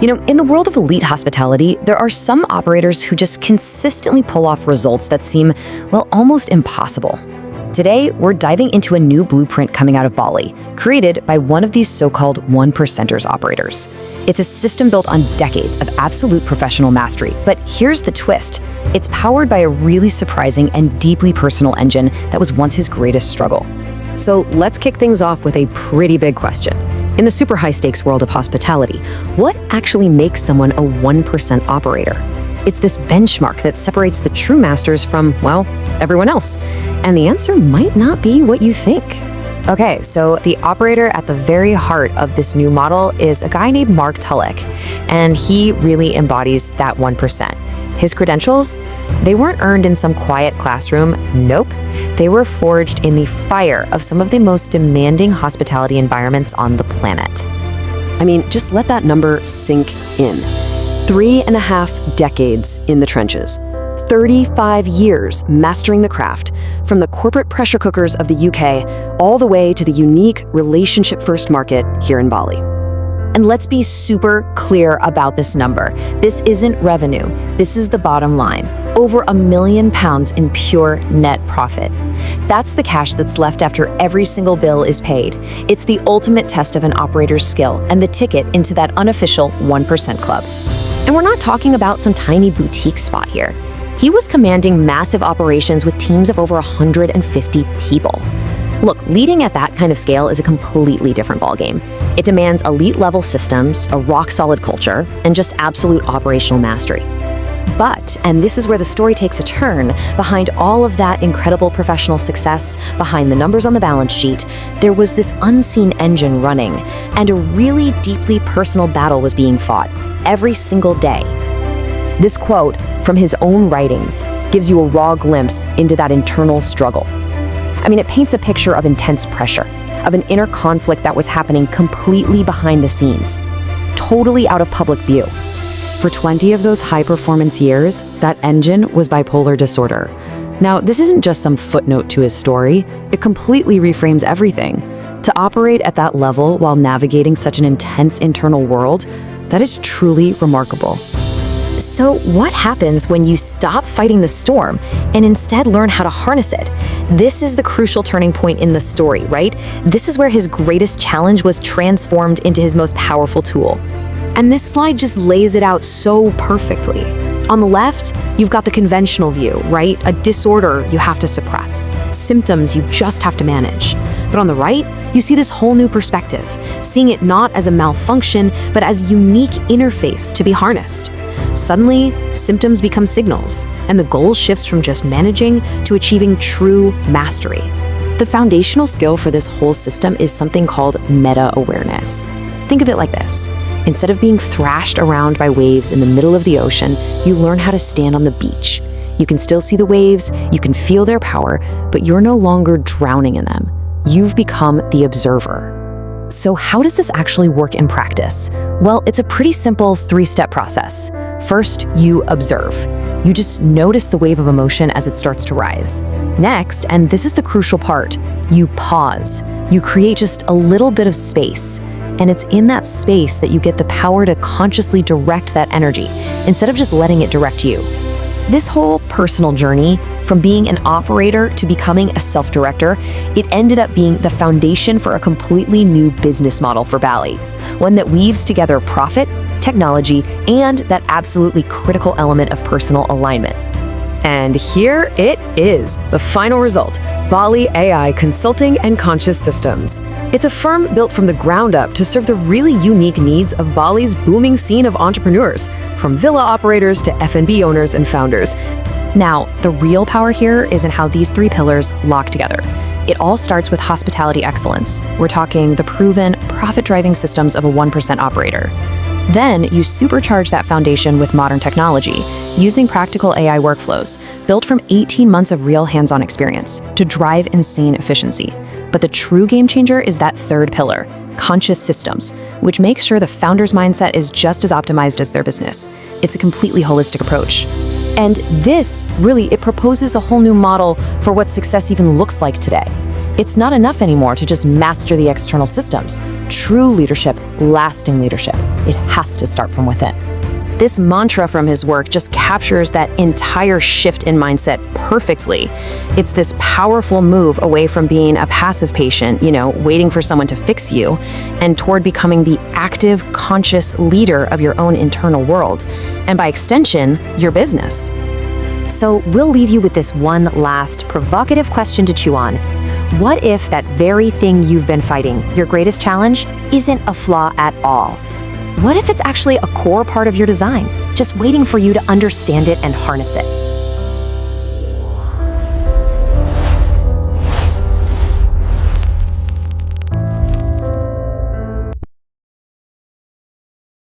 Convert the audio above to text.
In the world of elite hospitality, there are some operators who just consistently pull off results that seem, well, almost impossible. Today, we're diving into a new blueprint coming out of Bali, created by one of these so-called one-percenters operators. It's a system built on decades of absolute professional mastery, but here's the twist. It's powered by a really surprising and deeply personal engine that was once his greatest struggle. So let's kick things off with a pretty big question. In the super high-stakes world of hospitality, what actually makes someone a 1% operator? It's this benchmark that separates the true masters from, well, everyone else. And the answer might not be what you think. Okay, so the operator at the very heart of this new model is a guy named Mark Tulloch, and he really embodies that 1%. His credentials? They weren't earned in some quiet classroom. Nope. They were forged in the fire of some of the most demanding hospitality environments on the planet. I mean, just let that number sink in. 3.5 decades in the trenches. 35 years mastering the craft, from the corporate pressure cookers of the UK all the way to the unique relationship-first market here in Bali. And let's be super clear about this number. This isn't revenue. This is the bottom line. Over £1 million in pure net profit. That's the cash that's left after every single bill is paid. It's the ultimate test of an operator's skill and the ticket into that unofficial 1% club. And we're not talking about some tiny boutique spot here. He was commanding massive operations with teams of over 150 people. Look, leading at that kind of scale is a completely different ballgame. It demands elite-level systems, a rock-solid culture, and just absolute operational mastery. But, and this is where the story takes a turn, behind all of that incredible professional success, behind the numbers on the balance sheet, there was this unseen engine running, and a really deeply personal battle was being fought every single day. This quote from his own writings gives you a raw glimpse into that internal struggle. I mean, it paints a picture of intense pressure, of an inner conflict that was happening completely behind the scenes, totally out of public view. For 20 of those high-performance years, that engine was bipolar disorder. Now, this isn't just some footnote to his story. It completely reframes everything. To operate at that level while navigating such an intense internal world, that is truly remarkable. So what happens when you stop fighting the storm and instead learn how to harness it? This is the crucial turning point in the story, right? This is where his greatest challenge was transformed into his most powerful tool. And this slide just lays it out so perfectly. On the left, you've got the conventional view, right? A disorder you have to suppress, symptoms you just have to manage. But on the right, you see this whole new perspective, seeing it not as a malfunction, but as a unique interface to be harnessed. Suddenly, symptoms become signals, and the goal shifts from just managing to achieving true mastery. The foundational skill for this whole system is something called meta-awareness. Think of it like this. Instead of being thrashed around by waves in the middle of the ocean, you learn how to stand on the beach. You can still see the waves, you can feel their power, but you're no longer drowning in them. You've become the observer. So how does this actually work in practice? Well, it's a pretty simple 3-step process. First, you observe. You just notice the wave of emotion as it starts to rise. Next, and this is the crucial part, you pause. You create just a little bit of space. And it's in that space that you get the power to consciously direct that energy, instead of just letting it direct you. This whole personal journey, from being an operator to becoming a self-director, it ended up being the foundation for a completely new business model for Bali, one that weaves together profit, technology, and that absolutely critical element of personal alignment. And here it is, the final result, Bali AI Consulting and Conscious Systems. It's a firm built from the ground up to serve the really unique needs of Bali's booming scene of entrepreneurs, from villa operators to F&B owners and founders. Now, the real power here is in how these 3 pillars lock together. It all starts with hospitality excellence. We're talking the proven, profit-driving systems of a 1% operator. Then you supercharge that foundation with modern technology, using practical AI workflows, built from 18 months of real hands-on experience to drive insane efficiency. But the true game changer is that 3rd pillar, conscious systems, which makes sure the founder's mindset is just as optimized as their business. It's a completely holistic approach. And this, really, it proposes a whole new model for what success even looks like today. It's not enough anymore to just master the external systems. True leadership, lasting leadership, it has to start from within. This mantra from his work just captures that entire shift in mindset perfectly. It's this powerful move away from being a passive patient, waiting for someone to fix you, and toward becoming the active, conscious leader of your own internal world, and by extension, your business. So we'll leave you with this one last provocative question to chew on. What if that very thing you've been fighting, your greatest challenge, isn't a flaw at all? What if it's actually a core part of your design, just waiting for you to understand it and harness it?